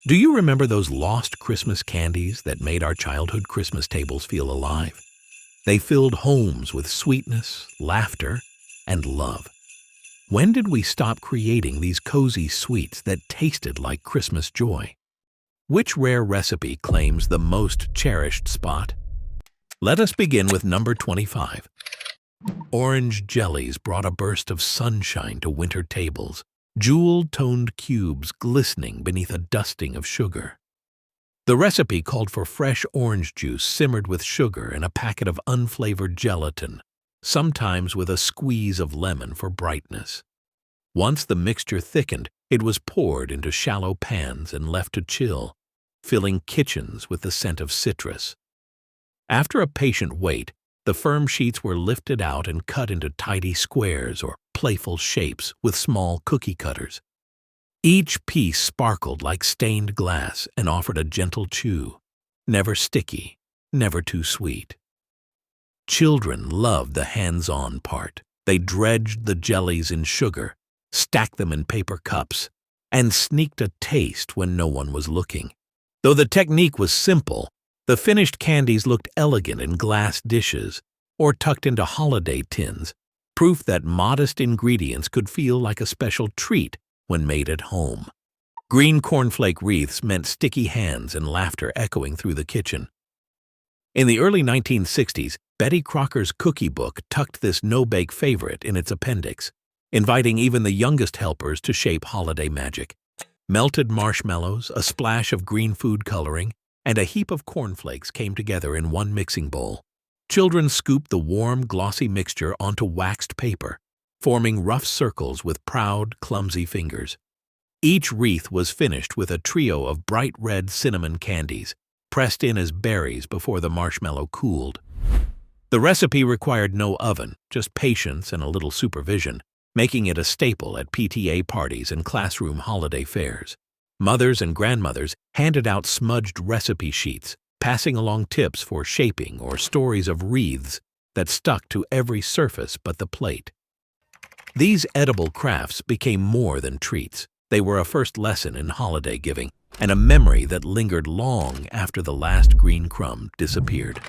Do you remember those lost Christmas candies that made our childhood Christmas tables feel alive? They filled homes with sweetness, laughter, and love. When did we stop creating these cozy sweets that tasted like Christmas joy? Which rare recipe claims the most cherished spot? Let us begin with number 25. Orange jellies brought a burst of sunshine to winter tables, jewel-toned cubes glistening beneath a dusting of sugar. The recipe called for fresh orange juice simmered with sugar and a packet of unflavored gelatin, sometimes with a squeeze of lemon for brightness. Once the mixture thickened, it was poured into shallow pans and left to chill, filling kitchens with the scent of citrus. After a patient wait, the firm sheets were lifted out and cut into tidy squares or playful shapes with small cookie cutters. Each piece sparkled like stained glass and offered a gentle chew, never sticky, never too sweet. Children loved the hands-on part. They dredged the jellies in sugar, stacked them in paper cups, and sneaked a taste when no one was looking. Though the technique was simple, the finished candies looked elegant in glass dishes or tucked into holiday tins, proof that modest ingredients could feel like a special treat when made at home. Green cornflake wreaths meant sticky hands and laughter echoing through the kitchen. In the early 1960s, Betty Crocker's cookie book tucked this no-bake favorite in its appendix, inviting even the youngest helpers to shape holiday magic. Melted marshmallows, a splash of green food coloring, and a heap of cornflakes came together in one mixing bowl. Children scooped the warm, glossy mixture onto waxed paper, forming rough circles with proud, clumsy fingers. Each wreath was finished with a trio of bright red cinnamon candies, pressed in as berries before the marshmallow cooled. The recipe required no oven, just patience and a little supervision, making it a staple at PTA parties and classroom holiday fairs. Mothers and grandmothers handed out smudged recipe sheets, passing along tips for shaping or stories of wreaths that stuck to every surface but the plate. These edible crafts became more than treats. They were a first lesson in holiday giving and a memory that lingered long after the last green crumb disappeared.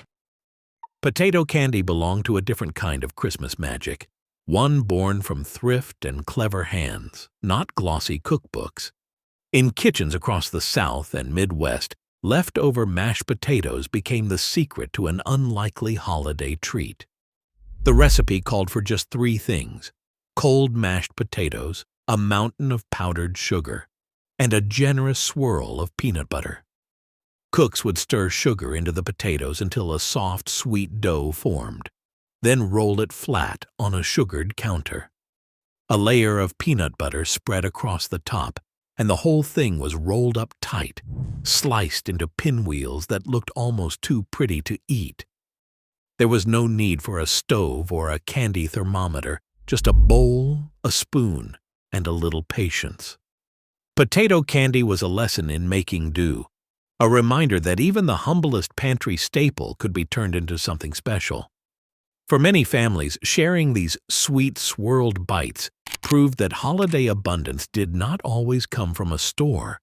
Potato candy belonged to a different kind of Christmas magic, one born from thrift and clever hands, not glossy cookbooks. In kitchens across the South and Midwest, leftover mashed potatoes became the secret to an unlikely holiday treat. The recipe called for just three things: cold mashed potatoes, a mountain of powdered sugar, and a generous swirl of peanut butter. Cooks would stir sugar into the potatoes until a soft, sweet dough formed, then roll it flat on a sugared counter. A layer of peanut butter spread across the top, and the whole thing was rolled up tight, sliced into pinwheels that looked almost too pretty to eat. There was no need for a stove or a candy thermometer, just a bowl, a spoon, and a little patience. Potato candy was a lesson in making do, a reminder that even the humblest pantry staple could be turned into something special. For many families, sharing these sweet, swirled bites proved that holiday abundance did not always come from a store,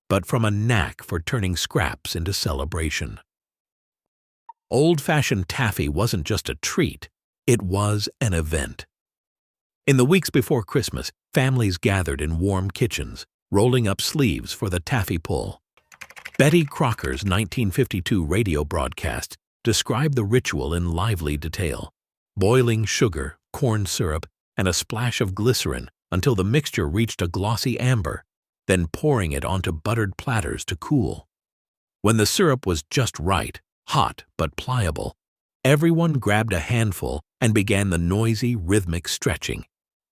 but from a knack for turning scraps into celebration. Old-fashioned taffy wasn't just a treat, it was an event. In the weeks before Christmas, families gathered in warm kitchens, rolling up sleeves for the taffy pull. Betty Crocker's 1952 radio broadcast described the ritual in lively detail: boiling sugar, corn syrup, and a splash of glycerin until the mixture reached a glossy amber, then pouring it onto buttered platters to cool. When the syrup was just right, hot but pliable, everyone grabbed a handful and began the noisy, rhythmic stretching.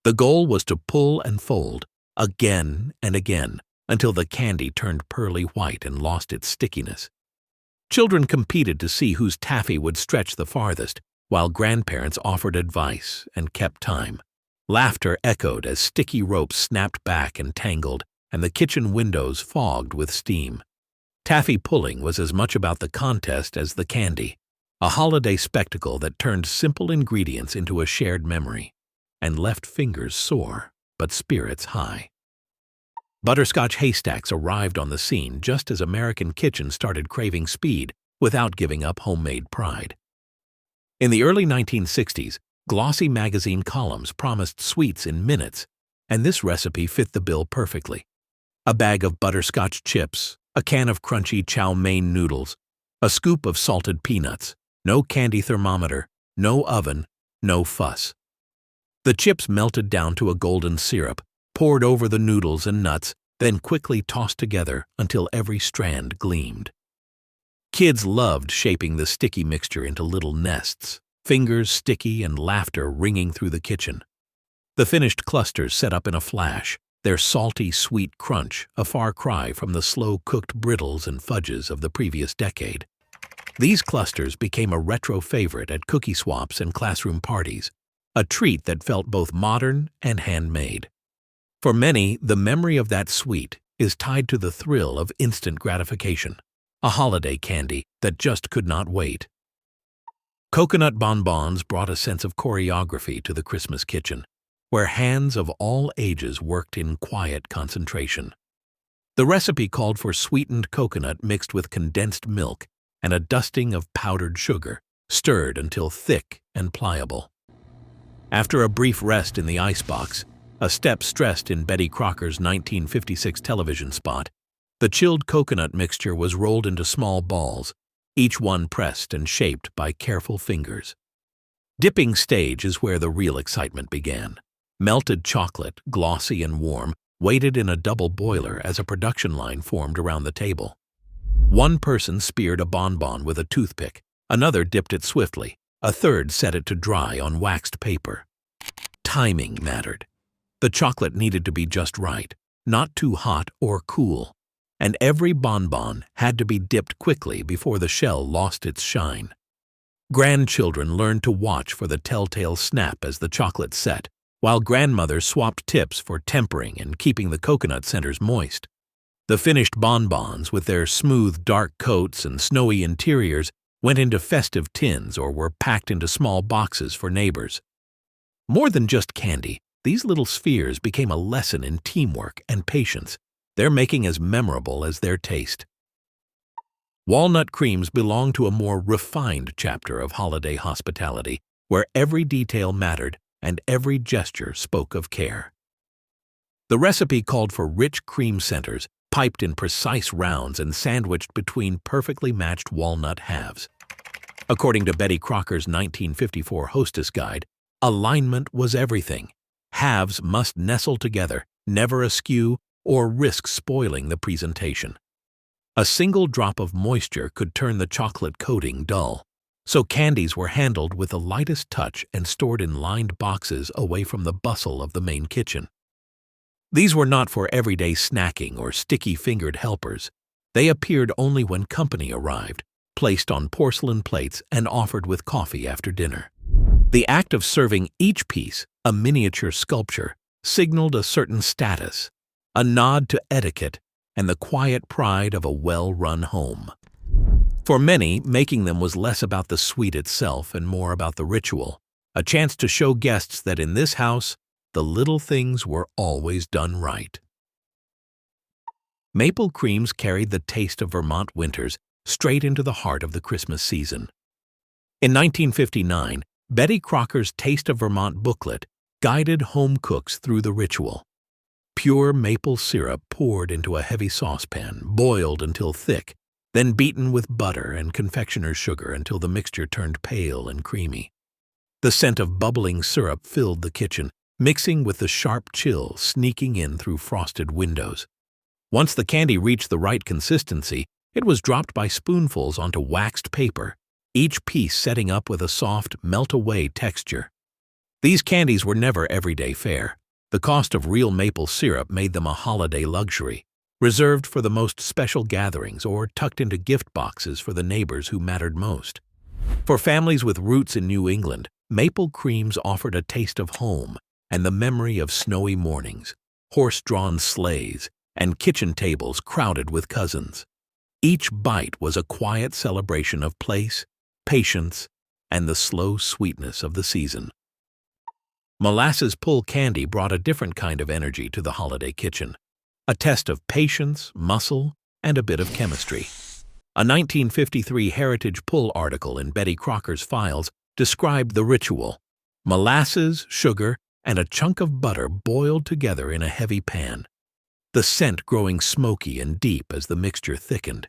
The goal was to pull and fold, again and again, until the candy turned pearly white and lost its stickiness. Children competed to see whose taffy would stretch the farthest, while grandparents offered advice and kept time. Laughter echoed as sticky ropes snapped back and tangled, and the kitchen windows fogged with steam. Taffy pulling was as much about the contest as the candy, a holiday spectacle that turned simple ingredients into a shared memory and left fingers sore but spirits high. Butterscotch Haystacks arrived on the scene just as American kitchens started craving speed without giving up homemade pride. In the early 1960s, glossy magazine columns promised sweets in minutes, and this recipe fit the bill perfectly. A bag of butterscotch chips, a can of crunchy chow mein noodles, a scoop of salted peanuts, no candy thermometer, no oven, no fuss. The chips melted down to a golden syrup, poured over the noodles and nuts, then quickly tossed together until every strand gleamed. Kids loved shaping the sticky mixture into little nests, fingers sticky and laughter ringing through the kitchen. The finished clusters set up in a flash, their salty, sweet crunch a far cry from the slow-cooked brittles and fudges of the previous decade. These clusters became a retro favorite at cookie swaps and classroom parties, a treat that felt both modern and handmade. For many, the memory of that sweet is tied to the thrill of instant gratification, a holiday candy that just could not wait. Coconut bonbons brought a sense of choreography to the Christmas kitchen, where hands of all ages worked in quiet concentration. The recipe called for sweetened coconut mixed with condensed milk and a dusting of powdered sugar, stirred until thick and pliable. After a brief rest in the icebox, a step stressed in Betty Crocker's 1956 television spot, the chilled coconut mixture was rolled into small balls, each one pressed and shaped by careful fingers. Dipping stage is where the real excitement began. Melted chocolate, glossy and warm, waited in a double boiler as a production line formed around the table. One person speared a bonbon with a toothpick, another dipped it swiftly, a third set it to dry on waxed paper. Timing mattered. The chocolate needed to be just right, not too hot or cool, and every bonbon had to be dipped quickly before the shell lost its shine. Grandchildren learned to watch for the telltale snap as the chocolate set, while grandmothers swapped tips for tempering and keeping the coconut centers moist. The finished bonbons, with their smooth, dark coats and snowy interiors, went into festive tins or were packed into small boxes for neighbors. More than just candy, these little spheres became a lesson in teamwork and patience, their making as memorable as their taste. Walnut Creams belong to a more refined chapter of holiday hospitality, where every detail mattered and every gesture spoke of care. The recipe called for rich cream centers, piped in precise rounds and sandwiched between perfectly matched walnut halves. According to Betty Crocker's 1954 Hostess Guide, alignment was everything. Halves must nestle together, never askew, or risk spoiling the presentation. A single drop of moisture could turn the chocolate coating dull, so candies were handled with the lightest touch and stored in lined boxes away from the bustle of the main kitchen. These were not for everyday snacking or sticky-fingered helpers. They appeared only when company arrived, placed on porcelain plates and offered with coffee after dinner. The act of serving each piece, a miniature sculpture, signaled a certain status, a nod to etiquette and the quiet pride of a well-run home. For many, making them was less about the sweet itself and more about the ritual, a chance to show guests that in this house, the little things were always done right. Maple creams carried the taste of Vermont winters straight into the heart of the Christmas season. In 1959, Betty Crocker's Taste of Vermont booklet guided home cooks through the ritual. Pure maple syrup poured into a heavy saucepan, boiled until thick, then beaten with butter and confectioner's sugar until the mixture turned pale and creamy. The scent of bubbling syrup filled the kitchen, mixing with the sharp chill sneaking in through frosted windows. Once the candy reached the right consistency, it was dropped by spoonfuls onto waxed paper, each piece setting up with a soft, melt-away texture. These candies were never everyday fare. The cost of real maple syrup made them a holiday luxury, reserved for the most special gatherings or tucked into gift boxes for the neighbors who mattered most. For families with roots in New England, maple creams offered a taste of home and the memory of snowy mornings, horse-drawn sleighs, and kitchen tables crowded with cousins. Each bite was a quiet celebration of place, patience, and the slow sweetness of the season. Molasses pull candy brought a different kind of energy to the holiday kitchen. a test of patience, muscle, and a bit of chemistry. A 1953 Heritage Pull article in Betty Crocker's files described the ritual: molasses, sugar, and a chunk of butter boiled together in a heavy pan, the scent growing smoky and deep as the mixture thickened.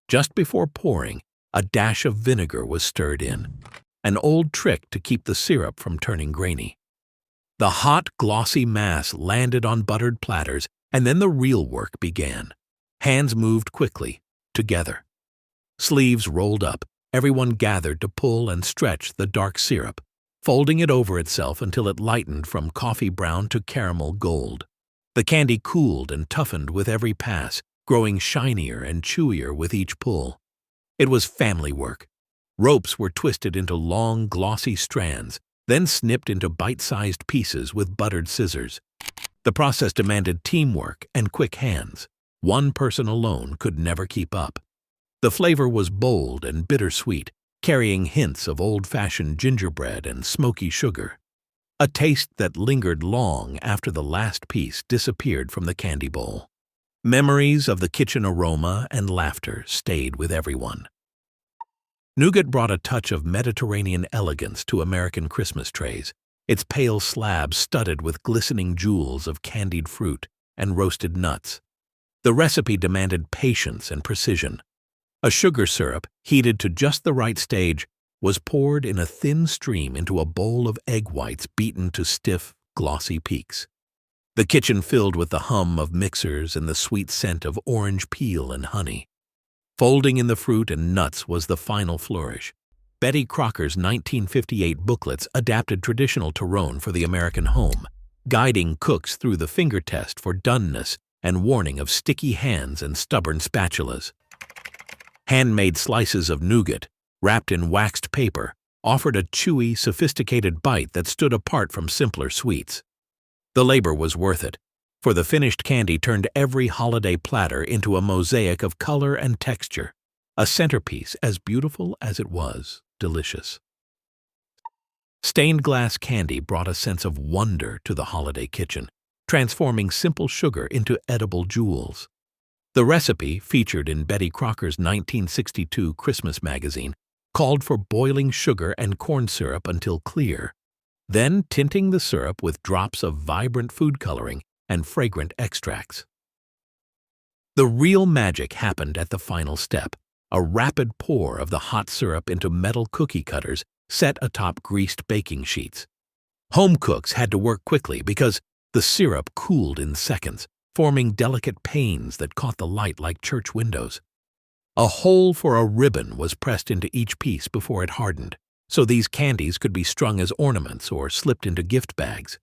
Just before pouring, a dash of vinegar was stirred in, an old trick to keep the syrup from turning grainy. The hot, glossy mass landed on buttered platters, and then the real work began. Hands moved quickly, together. Sleeves rolled up, everyone gathered to pull and stretch the dark syrup, folding it over itself until it lightened from coffee brown to caramel gold. The candy cooled and toughened with every pass, growing shinier and chewier with each pull. It was family work. Ropes were twisted into long, glossy strands, then snipped into bite-sized pieces with buttered scissors. The process demanded teamwork and quick hands. One person alone could never keep up. The flavor was bold and bittersweet, carrying hints of old-fashioned gingerbread and smoky sugar. A taste that lingered long after the last piece disappeared from the candy bowl. Memories of the kitchen aroma and laughter stayed with everyone. Nougat brought a touch of Mediterranean elegance to American Christmas trays, its pale slab studded with glistening jewels of candied fruit and roasted nuts. The recipe demanded patience and precision. A sugar syrup, heated to just the right stage, was poured in a thin stream into a bowl of egg whites beaten to stiff, glossy peaks. The kitchen filled with the hum of mixers and the sweet scent of orange peel and honey. Folding in the fruit and nuts was the final flourish. Betty Crocker's 1958 booklets adapted traditional Tyrone for the American home, guiding cooks through the finger test for doneness and warning of sticky hands and stubborn spatulas. Handmade slices of nougat, wrapped in waxed paper, offered a chewy, sophisticated bite that stood apart from simpler sweets. The labor was worth it, for the finished candy turned every holiday platter into a mosaic of color and texture, a centerpiece as beautiful as it was delicious. Stained glass candy brought a sense of wonder to the holiday kitchen, transforming simple sugar into edible jewels. The recipe, featured in Betty Crocker's 1962 Christmas magazine, called for boiling sugar and corn syrup until clear, then tinting the syrup with drops of vibrant food coloring and fragrant extracts. The real magic happened at the final step, a rapid pour of the hot syrup into metal cookie cutters set atop greased baking sheets. Home cooks had to work quickly because the syrup cooled in seconds, forming delicate panes that caught the light like church windows. A hole for a ribbon was pressed into each piece before it hardened, so these candies could be strung as ornaments or slipped into gift bags.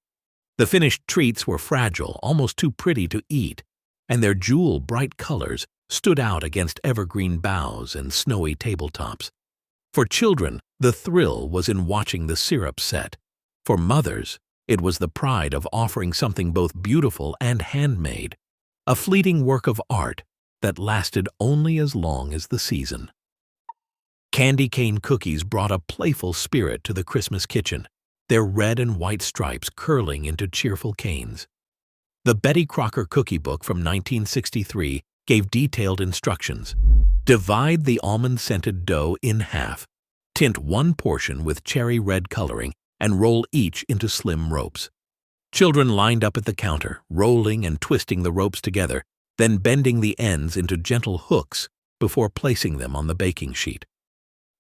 The finished treats were fragile, almost too pretty to eat, and their jewel-bright colors stood out against evergreen boughs and snowy tabletops. For children, the thrill was in watching the syrup set. For mothers, it was the pride of offering something both beautiful and handmade, a fleeting work of art that lasted only as long as the season. Candy cane cookies brought a playful spirit to the Christmas kitchen, their red and white stripes curling into cheerful canes. The Betty Crocker Cookie Book from 1963 gave detailed instructions. Divide the almond-scented dough in half, tint one portion with cherry red coloring, and roll each into slim ropes. Children lined up at the counter, rolling and twisting the ropes together, then bending the ends into gentle hooks before placing them on the baking sheet.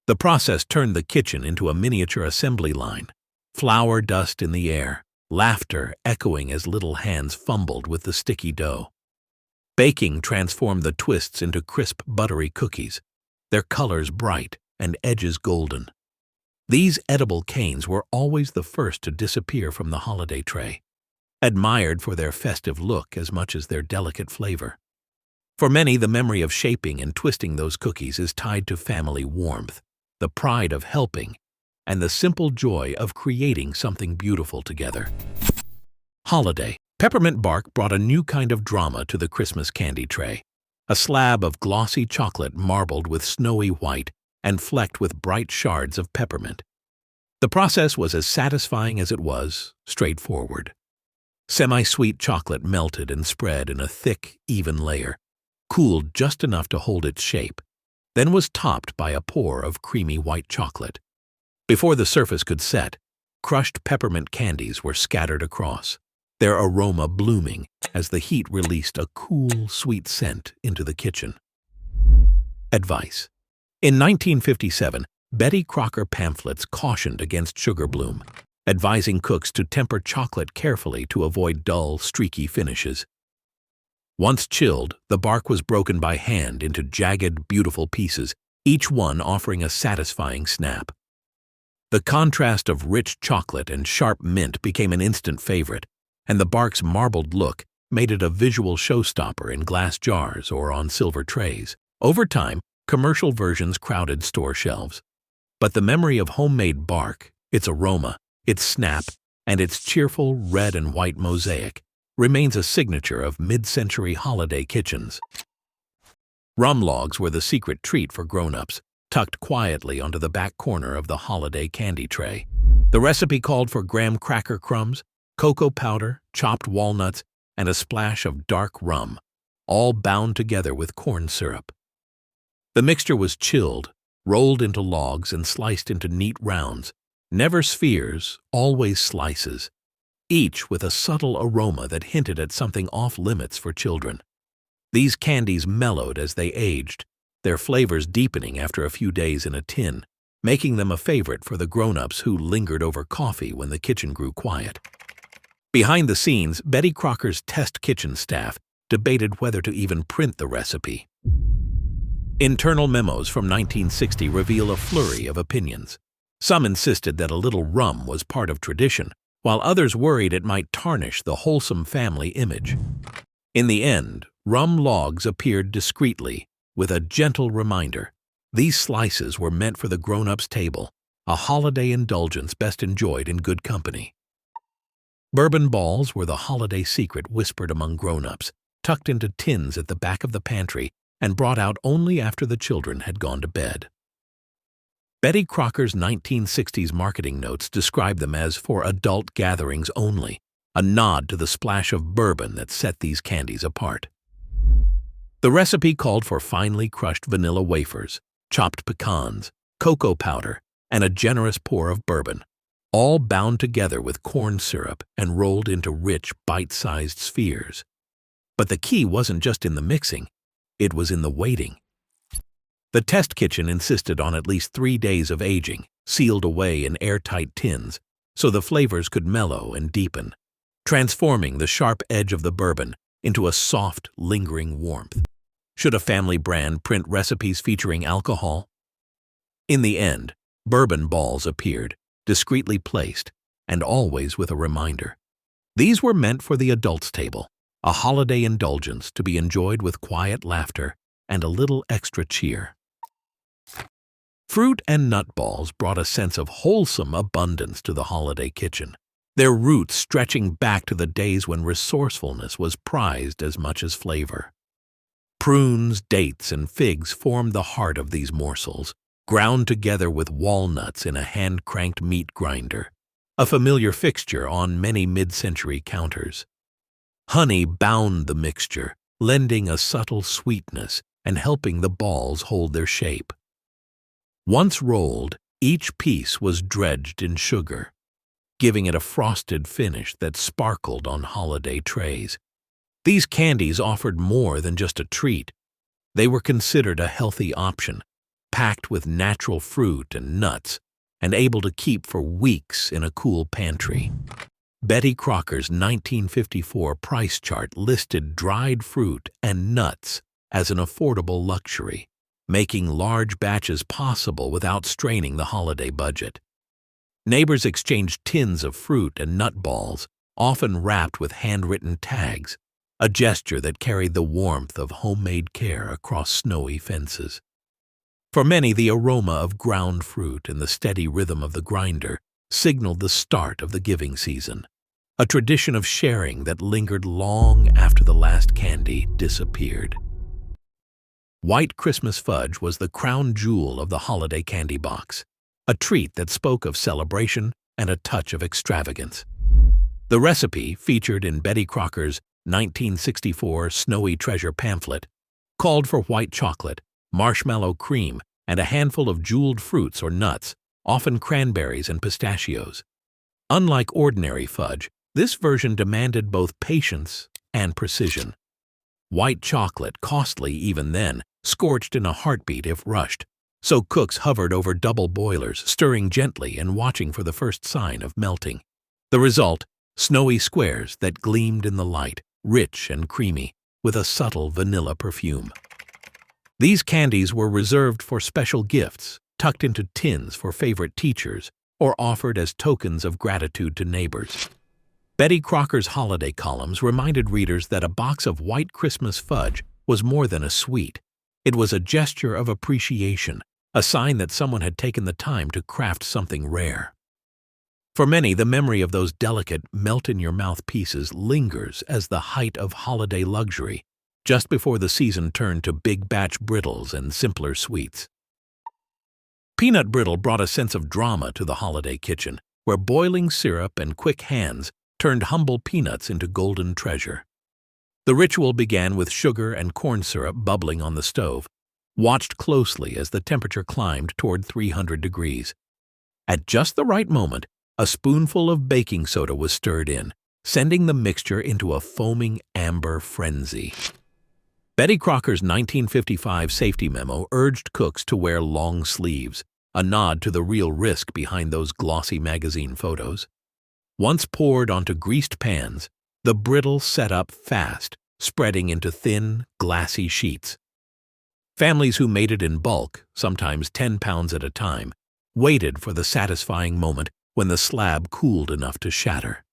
The process turned the kitchen into a miniature assembly line, flour dust in the air, laughter echoing as little hands fumbled with the sticky dough. Baking transformed the twists into crisp, buttery cookies, their colors bright and edges golden. These edible canes were always the first to disappear from the holiday tray, admired for their festive look as much as their delicate flavor. For many, the memory of shaping and twisting those cookies is tied to family warmth, the pride of helping, and the simple joy of creating something beautiful together. Holiday. Peppermint bark brought a new kind of drama to the Christmas candy tray, a slab of glossy chocolate marbled with snowy white and flecked with bright shards of peppermint. The process was as satisfying as it was straightforward. Semi-sweet chocolate melted and spread in a thick, even layer, cooled just enough to hold its shape, then was topped by a pour of creamy white chocolate. Before the surface could set, crushed peppermint candies were scattered across, their aroma blooming as the heat released a cool, sweet scent into the kitchen. Advice. In 1957, Betty Crocker pamphlets cautioned against sugar bloom, advising cooks to temper chocolate carefully to avoid dull, streaky finishes. Once chilled, the bark was broken by hand into jagged, beautiful pieces, each one offering a satisfying snap. The contrast of rich chocolate and sharp mint became an instant favorite, and the bark's marbled look made it a visual showstopper in glass jars or on silver trays. Over time, commercial versions crowded store shelves. But the memory of homemade bark, its aroma, its snap, and its cheerful red and white mosaic remains a signature of mid-century holiday kitchens. Rum Logs were the secret treat for grown-ups, tucked quietly onto the back corner of the holiday candy tray. The recipe called for graham cracker crumbs, cocoa powder, chopped walnuts, and a splash of dark rum, all bound together with corn syrup. The mixture was chilled, rolled into logs and sliced into neat rounds, never spheres, always slices, each with a subtle aroma that hinted at something off-limits for children. These candies mellowed as they aged, their flavors deepening after a few days in a tin, making them a favorite for the grown-ups who lingered over coffee when the kitchen grew quiet. Behind the scenes, Betty Crocker's test kitchen staff debated whether to even print the recipe. Internal memos from 1960 reveal a flurry of opinions. Some insisted that a little rum was part of tradition, while others worried it might tarnish the wholesome family image. In the end, Rum Logs appeared discreetly, with a gentle reminder. These slices were meant for the grown-ups' table, a holiday indulgence best enjoyed in good company. Bourbon Balls were the holiday secret whispered among grown-ups, tucked into tins at the back of the pantry and brought out only after the children had gone to bed. Betty Crocker's 1960s marketing notes described them as for adult gatherings only, a nod to the splash of bourbon that set these candies apart. The recipe called for finely crushed vanilla wafers, chopped pecans, cocoa powder, and a generous pour of bourbon, all bound together with corn syrup and rolled into rich, bite-sized spheres. But the key wasn't just in the mixing, it was in the waiting. The test kitchen insisted on at least 3 days of aging, sealed away in airtight tins, so the flavors could mellow and deepen, transforming the sharp edge of the bourbon into a soft, lingering warmth. Should a family brand print recipes featuring alcohol? In the end, Bourbon Balls appeared, discreetly placed, and always with a reminder. These were meant for the adults' table, a holiday indulgence to be enjoyed with quiet laughter and a little extra cheer. Fruit and nut balls brought a sense of wholesome abundance to the holiday kitchen, their roots stretching back to the days when resourcefulness was prized as much as flavor. Prunes, dates, and figs formed the heart of these morsels, ground together with walnuts in a hand-cranked meat grinder, a familiar fixture on many mid-century counters. Honey bound the mixture, lending a subtle sweetness and helping the balls hold their shape. Once rolled, each piece was dredged in sugar, giving it a frosted finish that sparkled on holiday trays. These candies offered more than just a treat. They were considered a healthy option, packed with natural fruit and nuts, and able to keep for weeks in a cool pantry. Betty Crocker's 1954 price chart listed dried fruit and nuts as an affordable luxury, making large batches possible without straining the holiday budget. Neighbors exchanged tins of fruit and nut balls, often wrapped with handwritten tags, a gesture that carried the warmth of homemade care across snowy fences. For many, the aroma of ground fruit and the steady rhythm of the grinder signaled the start of the giving season, a tradition of sharing that lingered long after the last candy disappeared. White Christmas fudge was the crown jewel of the holiday candy box, a treat that spoke of celebration and a touch of extravagance. The recipe, featured in Betty Crocker's 1964 Snowy Treasure pamphlet, called for white chocolate, marshmallow cream, and a handful of jeweled fruits or nuts, often cranberries and pistachios. Unlike ordinary fudge, this version demanded both patience and precision. White chocolate, costly even then, scorched in a heartbeat if rushed, so cooks hovered over double boilers, stirring gently and watching for the first sign of melting. The result, snowy squares that gleamed in the light, rich and creamy, with a subtle vanilla perfume. These candies were reserved for special gifts, tucked into tins for favorite teachers, or offered as tokens of gratitude to neighbors. Betty Crocker's holiday columns reminded readers that a box of white Christmas fudge was more than a sweet. It was a gesture of appreciation, a sign that someone had taken the time to craft something rare. For many, the memory of those delicate, melt-in-your-mouth pieces lingers as the height of holiday luxury, just before the season turned to big-batch brittles and simpler sweets. Peanut brittle brought a sense of drama to the holiday kitchen, where boiling syrup and quick hands turned humble peanuts into golden treasure. The ritual began with sugar and corn syrup bubbling on the stove, watched closely as the temperature climbed toward 300 degrees. At just the right moment, a spoonful of baking soda was stirred in, sending the mixture into a foaming amber frenzy. Betty Crocker's 1955 safety memo urged cooks to wear long sleeves, a nod to the real risk behind those glossy magazine photos. Once poured onto greased pans, the brittle set up fast, spreading into thin, glassy sheets. Families who made it in bulk, sometimes 10 pounds at a time, waited for the satisfying moment when the slab cooled enough to shatter.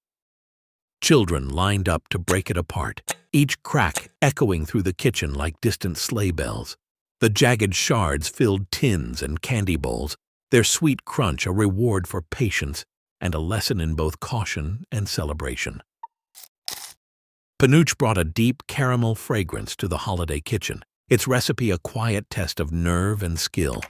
Children lined up to break it apart, each crack echoing through the kitchen like distant sleigh bells. The jagged shards filled tins and candy bowls, their sweet crunch a reward for patience and a lesson in both caution and celebration. Penuche brought a deep caramel fragrance to the holiday kitchen, its recipe a quiet test of nerve and skill.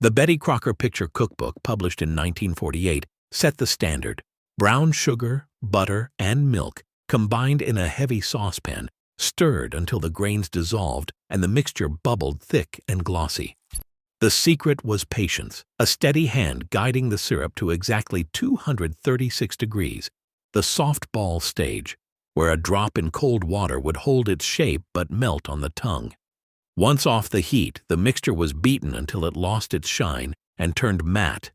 The Betty Crocker Picture Cookbook, published in 1948, set the standard. Brown sugar, butter, and milk combined in a heavy saucepan, stirred until the grains dissolved and the mixture bubbled thick and glossy. The secret was patience, a steady hand guiding the syrup to exactly 236 degrees, the soft ball stage, where a drop in cold water would hold its shape but melt on the tongue. Once off the heat, the mixture was beaten until it lost its shine and turned matte,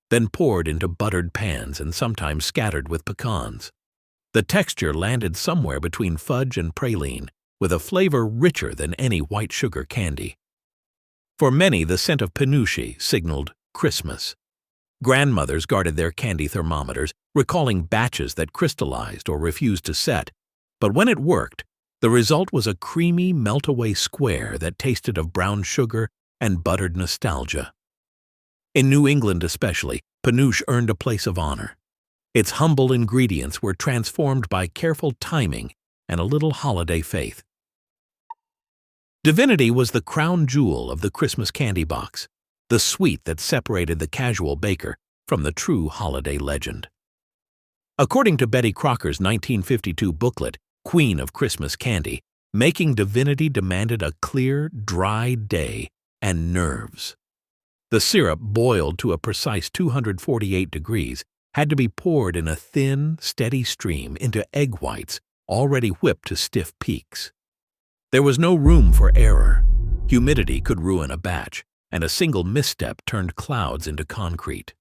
then poured into buttered pans and sometimes scattered with pecans. The texture landed somewhere between fudge and praline, with a flavor richer than any white sugar candy. For many, the scent of Penuche signaled Christmas. Grandmothers guarded their candy thermometers, recalling batches that crystallized or refused to set, but when it worked, the result was a creamy, melt-away square that tasted of brown sugar and buttered nostalgia. In New England especially, Penuche earned a place of honor. Its humble ingredients were transformed by careful timing and a little holiday faith. Divinity was the crown jewel of the Christmas candy box, the sweet that separated the casual baker from the true holiday legend. According to Betty Crocker's 1952 booklet, Queen of Christmas Candy, making Divinity demanded a clear, dry day and nerves. The syrup, boiled to a precise 248 degrees, had to be poured in a thin, steady stream into egg whites already whipped to stiff peaks. There was no room for error. Humidity could ruin a batch, and a single misstep turned clouds into concrete.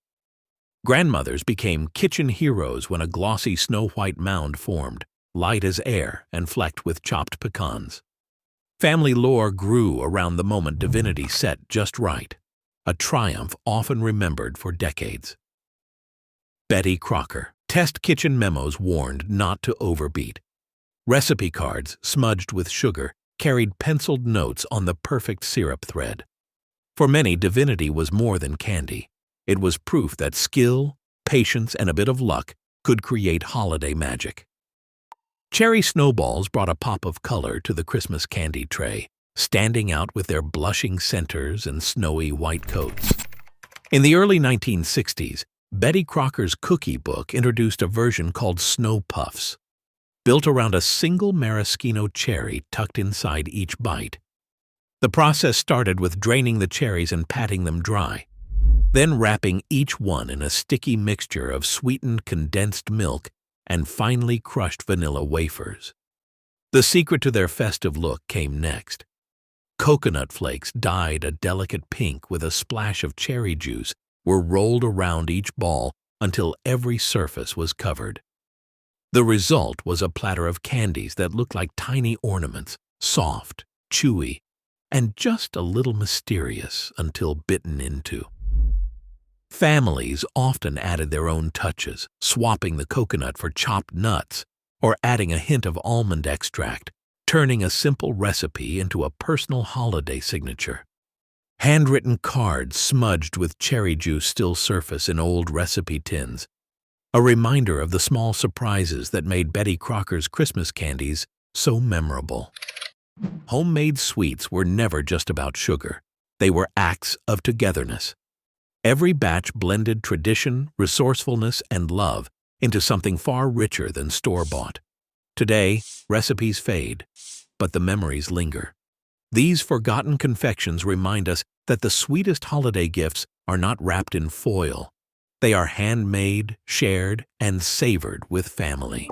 Grandmothers became kitchen heroes when a glossy snow-white mound formed, light as air and flecked with chopped pecans. Family lore grew around the moment Divinity set just right, a triumph often remembered for decades. Betty Crocker. Test kitchen memos warned not to overbeat. Recipe cards, smudged with sugar, carried penciled notes on the perfect syrup thread. For many, Divinity was more than candy. It was proof that skill, patience, and a bit of luck could create holiday magic. Cherry Snowballs brought a pop of color to the Christmas candy tray, standing out with their blushing centers and snowy white coats. In the early 1960s, Betty Crocker's cookie book introduced a version called Snow Puffs, built around a single maraschino cherry tucked inside each bite. The process started with draining the cherries and patting them dry, then wrapping each one in a sticky mixture of sweetened condensed milk and finely crushed vanilla wafers. The secret to their festive look came next. Coconut flakes dyed a delicate pink with a splash of cherry juice were rolled around each ball until every surface was covered. The result was a platter of candies that looked like tiny ornaments, soft, chewy, and just a little mysterious until bitten into. Families often added their own touches, swapping the coconut for chopped nuts or adding a hint of almond extract, turning a simple recipe into a personal holiday signature. Handwritten cards smudged with cherry juice still surface in old recipe tins, a reminder of the small surprises that made Betty Crocker's Christmas candies so memorable. Homemade sweets were never just about sugar. They were acts of togetherness. Every batch blended tradition, resourcefulness, and love into something far richer than store-bought. Today, recipes fade, but the memories linger. These forgotten confections remind us that the sweetest holiday gifts are not wrapped in foil. They are handmade, shared, and savored with family.